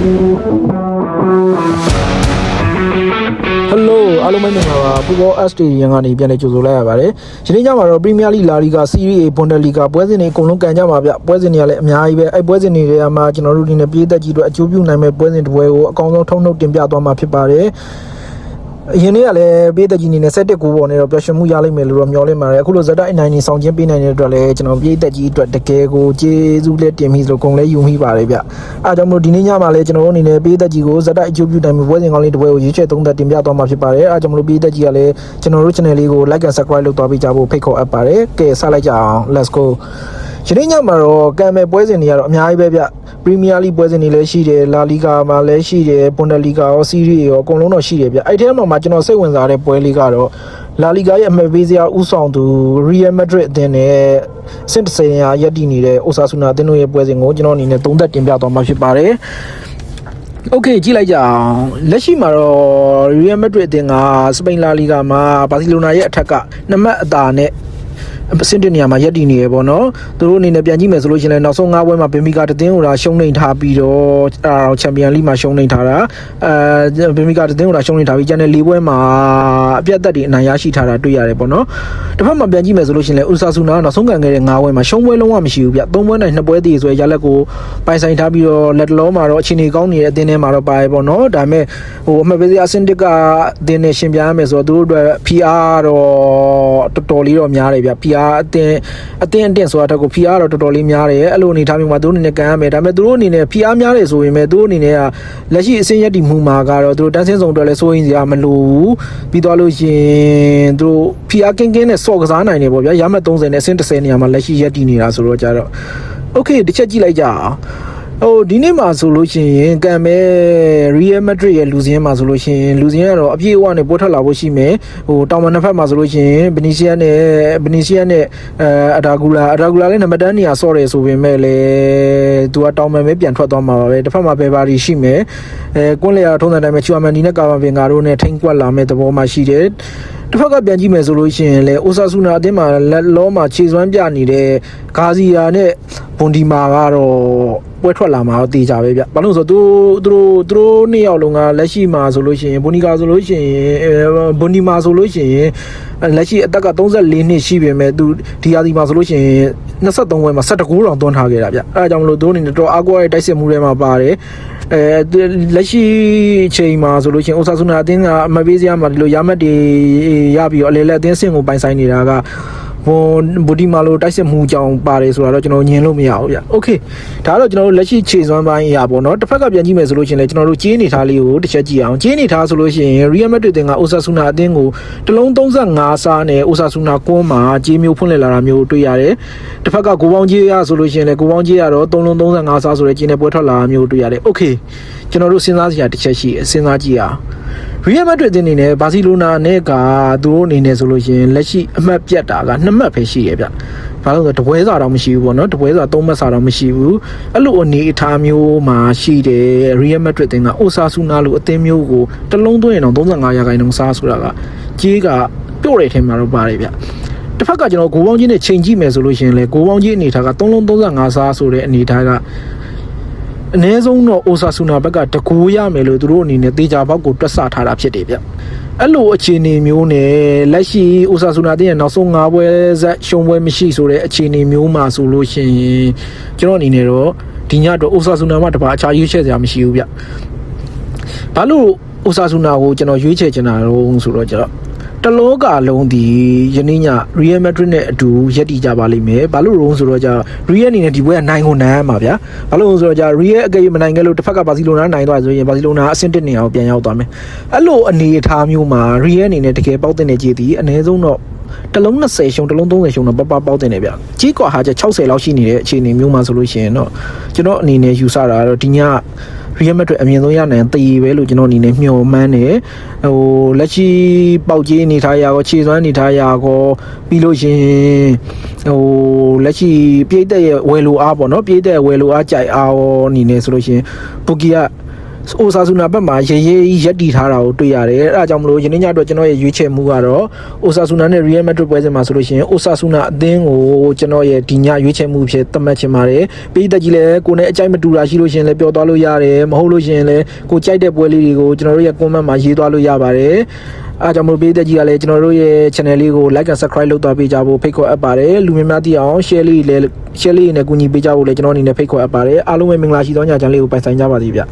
Hello အားလုံးပဲမင်္ဂလာပါ Football Stadium ကနေပြန်လည်ကြိုဆိုလိုက်ရပါတယ်။ဒီနေ့ညမှာတော့ Premier League, La Liga, Serie A, Bundesliga ပွဲစဉ်တွေအကုန်လုံးကန်ကြပါဗျ။ပွဲစဉ်တွေကလည်းအများကြီးပဲ။အဲ့ပွဲစဉ်တွေထဲမှာကျွန်တော်တို့ဒီနေ့ပြည်သက်ကြီးတို့အကျိုးပြုနိုင်မဲ့ပွဲစဉ်တစ်ပွဲကိုအကောင်းဆုံးထုံနှုတ်တင်ပြသွားမှာဖြစ်ပါတယ်။အရင်နေ့ကလည်းပြည်သက်ကြီးနေနဲ့7-9ပေါ်နဲ့တော့ပျော်ရွှင်မှုရလိမ့်မယ်လို့တော့မျှော်လင့်ပါတယ်။အခုလိုဇက်တိုက်အနိုင်နေဆောင်ချင်းပေးနိုင်တဲ့အတွက်လည်းကျွန်တော်ပြည်သက်ကြီးအတွက်တကယ်ကိုကျေးဇူးလက်တင်မိဆိုဂုဏ်လည်းယူမိပါတယ်ဗျ။အားကြောင့်မို့ဒီနေ့ညမှာလည်းကျွန်တော်တို့အနေနဲ့ပြည်သက်ကြီးကိုဇက်တိုက်အကျိုးပြုနိုင်မဲ့ပွဲစဉ်ကောင်းလေးတစ်ပွဲကိုရွေးချယ်သုံးသပ်တင်ပြသွားမှာဖြစ်ပါတယ်။အားကြောင့်မို့ပြည်သက်ကြီးကလည်းကျွန်တော်တို့ channel လေးကို like and subscribe လုပ်သွားပေးကြဖို့ဖိတ်ခေါ်အပ်ပါတယ်။ကဲဆက်လိုက်ကြအောင် let's go ဒီနေ့ညမှာတော့ကံမဲ့ပွဲစဉ်တွေကတော့အများကြီးပဲဗျ။ Premier League ပွဲစဉ်တွေလည်းရှိတယ်။ La Liga မှာလည်းရှိတယ်။ Bundesliga ရော Serie A ရောအကုန်လုံးတော့ရှိတယ်ဗျ။အဲ့ထဲမှာကျွန်တော်စိတ်ဝင်စားတဲ့ပွဲလေးကတော့ La Liga ရဲ့အမှတ်ပေးစရာဥဆောင်သူ Real Madrid အသင်းနဲ့စင်တစင်ရာရပ်တည်နေတဲ့ Osasuna အသင်းတို့ရဲ့ပွဲစဉ်ကိုကျွန်တော်အနေနဲ့သုံးသပ်တင်ပြသွားမှာဖြစ်ပါတယ်။ Okay ကြည့်လိုက်ကြအောင်လက်ရှိမှာတော့ Real Madrid အသင်းက Spain La Liga မှာ Barcelona ရဲ့အထက်က2မှတ်အသာနဲ့စင်တနေရာမှာရပ်တည်နေရပေါ့နော်သူတို့အနေနဲ့ပြန်ကြည့်မယ်ဆိုလို့ရှိရင်လည်းနောက်ဆုံး9ပွဲမှာဘင်ဖီကာတသင်းကိုရှုံးနိမ့်ထားပြီးတော့ချန်ပီယံလိမှာရှုံးနိမ့်ထားတာဘင်ဖီကာတသင်းကိုရှုံးနိမ့်ထားပြီးကျန်တဲ့4ပွဲမှာအပြတ်သက်တွေအနိုင်ရရှိထားတာတွေ့ရတယ်ပေါ့နော်တစ်ဖက်မှာပြန်ကြည့်မယ်ဆိုလို့ရှိရင်လည်းဥဆာဆူနာနောက်ဆုံးကန်ခဲ့တဲ့9ပွဲမှာရှုံးပွဲလုံးဝမရှိဘူးဗျ3ပွဲနိုင်2ပွဲတည်ဆိုရလက်ကိုပိုင်ဆိုင်ထားပြီးတော့လက်တလုံးမှာတော့အခြေအနေကောင်းနေတဲ့အသင်းထဲမှာတော့ပါပဲပေါ့နော်ဒါပေမဲ့အမှတ်ပေးစရာအဆင့်တစ်ကအသင်းနဲ့ရှင်ပြရမယ်ဆိုတော့သူတို့အတွက် PR တော့တော်တော်လေးတော့များတယ်ဗျ PR အတင်းဆိုတာတက်ကို PR တော့တော်တော်လေးများတယ်အဲ့လိုအနေထားမျိုးမှာသူတို့အနေနဲ့ကန်ရမယ်ဒါပေမဲ့သူတို့အနေနဲ့ PR များတယ်ဆိုရင်ပဲသူတို့အနေနဲ့ကလက်ရှိအဆင့်ရည်တည်မှုမှာကတော့သူတို့တန်းစင်းဆောင်အတွက်လည်းစိုးရင်စရာမလိုဘူးပြီးသွားလို့ရှင်သူတို့ PR ကင်းနဲ့စော့ကစားနိုင်တယ်ပေါ့ဗျာရမှတ်30နဲ့အဆင့်30နေရာမှာလက်ရှိရည်တည်နေတာဆိုတော့ကြတော့ Okay တစ်ချက်ကြည့်လိုက်ကြအောင်ဒီနေ့မှာဆိုလို့ရှိရင်ကံမဲ့ Real Madrid ရဲ့လူစင်းမှာဆိုလို့ရှိရင်လူစင်းကတော့အပြည့်အဝနဲ့ပို့ထွက်လာဖို့ရှိမယ်တောင်မနှစ်ဖက်မှာဆိုလို့ရှိရင် Benicia နဲ့အဒါဂူလာလည်းနံပါတ်10နေရာဆော့တယ်ဆိုပေမဲ့လည်းသူကတောင်မန်ပဲပြန်ထွက်သွားမှာပါပဲတစ်ဖက်မှာဘယ်ပါရီရှိမယ်ကွန်းလေယာထုံးတဲ့တိုင်းမှာချူအမန်ဒီနဲ့ကာဗန်ဗင်ဂါတို့နဲ့ထိန်ကွက်လာမဲ့သဘောမှရှိတယ်တစ်ဖက်ကပြန်ကြည့်မယ်ဆိုလို့ရှိရင်လေအိုဆာဆူနာအသင်းမှာလက်လောမှာခြေစွမ်းပြနေတဲ့ဂါစီယာနဲ့ဘွန်ဒီမာကတော့ပွဲထွက်လာမှာတော့တေးကြပဲဗျဘာလို့ဆိုသူတို့နှစ်ယောက်လုံးကလက်ရှိမှာဆိုလို့ရှိရင်ဘွန်ဒီကာဆိုလို့ရှိရင်ဘွန်ဒီမာဆိုလို့ရှိရင်လက်ရှိအသက်က34နှစ်ရှိပေမဲ့သူဒီယာဒီမှာဆိုလို့ရှိရင်23ပွဲမှာ19ဂိုးတောင်သွင်းထားခဲ့တာဗျအဲဒါကြောင့်မလို့သူတို့အနေနဲ့တော့အားကိုးရဲ့တိုက်စစ်မှုတွေမှာပါတယ်လက်ရှိအချိန်မှာဆိုလို့ရှိရင်အိုဆာဆူနာအသင်းကအမပေးစရာမှာဒီလိုရမှတ်တွေရပြီးတော့အလေလက်အသင်းစင်ကိုပိုင်ဆိုင်နေတာကဘူဒီမာလိုတိုက်စစ်မှုကြောင်ပါတယ်ဆိုတာတော့ကျွန်တော်ညင်လို့မရဘူးဗျ။ Okay ဒါကတော့ကျွန်တော်တို့လက်ရှိခြေစွမ်းပိုင်းအရာပေါ့နော်။တစ်ဖက်ကပြန်ကြည့်မယ်ဆိုလို့ရှိရင်လည်းကျွန်တော်တို့ကြေးနေထားလေးကိုတစ်ချက်ကြည့်အောင်။ကြေးနေထားဆိုလို့ရှိရင် Real Madrid တင်ကအိုဆာဆူနာအသင်းကိုတလုံး35စားနဲ့အိုဆာဆူနာကွန်းမှာကြေးမျိုးဖွင့်လှစ်လာတာမျိုးတွေ့ရတယ်။တစ်ဖက်ကကိုပေါင်းကြေးရဆိုလို့ရှိရင်လည်းကိုပေါင်းကြေးရတော့3လုံး35စားဆိုတဲ့ကြေးနဲ့ပွဲထွက်လာတာမျိုးတွေ့ရတယ်။ Okay ကျွန်တော်တို့စဉ်းစားစရာတစ်ချက်ရှိစဉ်းစားကြည့်အောင်။ Real Madrid တင်နေနဲ့ဘာစီလိုနာနဲ့ကသူတို့အနေနဲ့ဆိုလို့ရှိရင်လက်ရှိအမှတ်ပြတ်တာက2မှတ်ပဲရှိရဗျ။ဘာလို့လဲဆိုတော့တပွဲစာတော့မရှိဘူးပေါ့နော်။တပွဲစာ3မှတ်စာတော့မရှိဘူး။အဲ့လိုအနေအထားမျိုးမှာရှိတယ် Real Madrid တင်က Osasuna လို့အသင်းမျိုးကိုတလုံးသွင်းရင်တော့35%စားဆိုတာကကြေးကပြော့တဲ့ထဲမှာတော့ပါတယ်ဗျ။တစ်ဖက်ကကျွန်တော်ဂိုးပေါင်းကြီးနဲ့ချိန်ကြည့်မယ်ဆိုလို့ရှိရင်လေဂိုးပေါင်းကြီးအနေထားက3လုံး35စားဆိုတဲ့အနေထားကအနည်းဆုံးတော့အိုဆာဆူနာဘက်ကတကူရမယ်လို့သူတို့အနေနဲ့တေချာဘောက်ကိုတွက်ဆထားတာဖြစ်တယ်ဗျအဲ့လိုအခြေအနေမျိုးနဲ့လက်ရှိအိုဆာဆူနာတင်းရဲ့နောက်ဆုံး9ပွဲဇက်ရှုံးပွဲမရှိဆိုတဲ့အခြေအနေမျိုးမှာဆိုလို့ရှိရင်ကျွန်တော်အနေနဲ့တော့ဒီညတော့အိုဆာဆူနာမှာတပါအခြားရွေးချယ်စရာမရှိဘူးဗျဘာလို့အိုဆာဆူနာကိုကျွန်တော်ရွေးချယ်ချင်တာတော့ဆိုတော့ကျတော့တလောကလုံးဒီယနေ့ည Real Madrid နဲ့အတူရပ်တည်ကြပါလိမ့်မယ်ဘာလို့ရောဆိုတော့ကြာ Real အနေနဲ့ဒီပွဲကနိုင်ကိုနိုင်ရမှာဗျာဘာလို့ဆိုတော့ကြာ Real အကယ်၍မနိုင်ခဲ့လို့တစ်ဖက်ကဘာစီလိုနာနိုင်သွားဆိုရင်ဘာစီလိုနာအဆင့်1နေအောင်ပြန်ရောက်သွားမယ်အဲ့လိုအနေအထားမျိုးမှာ Real အနေနဲ့တကယ်ပေါက်တဲ့နေကြည်ဒီအနည်းဆုံးတော့တလုံး20ရှုံးတလုံး30ရှုံးတော့ပပေါက်တဲ့နေဗျာကြီးကွာဟာကျ60လောက်ရှိနေတဲ့အခြေအနေမျိုးမှာဆိုလို့ရှိရင်တော့ကျွန်တော်အနေနဲ့ယူဆတာကတော့ဒီညReal Madrid အမြင့်ဆုံးရနိုင်တည်ပဲလို့ကျွန်တော်အနေနဲ့မျှော်မှန်းတယ်လက်ရှိပေါက်ကြီးအနေထားရာကိုခြေစွမ်းအနေထားရာကိုပြီးလို့ရှင်လက်ရှိပြည့်တဲ့ရဲ့ဝယ်လိုအားပေါ့နော်ပြည့်တဲ့ဝယ်လိုအားကြိုက်အားအနေနဲ့ဆိုလို့ရှင်ဘူကီက အိုဆာဆူနာဘက်မှာရေရက်တီထားတာကိုတွေ့ရတယ်အဲ့ဒါကြောင့်မလို့ယနေ့ညအတွက်ကျွန်တော်ရဲ့ရွေးချယ်မှုကတော့အိုဆာဆူနာနဲ့ Real Madrid ပွဲစဉ်မှာဆိုလို့ရှိရင်အိုဆာဆူနာအသင်းကိုကျွန်တော်ရဲ့ဒီညရွေးချယ်မှုဖြစ်သတ်မှတ်ချင်ပါတယ်ပြည်သက်ကြီးလည်းကိုယ်နဲ့အကြိုက်မတူတာရှိလို့ရှိရင်လည်းပြောသွားလို့ရတယ်မဟုတ်လို့ရှိရင်လည်းကိုကြိုက်တဲ့ပွဲလေးတွေကိုကျွန်တော်တို့ရဲ့ comment မှာရေးသွားလို့ရပါတယ်အားကြောင့်မလို့ပြည်သက်ကြီးကလည်းကျွန်တော်တို့ရဲ့ channel လေးကို like and subscribe လုပ်သွားပေးကြဖို့ဖိတ်ခေါ်အပ်ပါတယ်လူများများသိအောင် share လေးနဲ့ကူညီပေးကြဖို့လည်းကျွန်တော်အနေနဲ့ဖိတ်ခေါ်အပ်ပါတယ်အားလုံးပဲမင်္ဂလာရှိသောညချမ်းလေးကိုပိုင်ဆိုင်ကြပါစေဗျ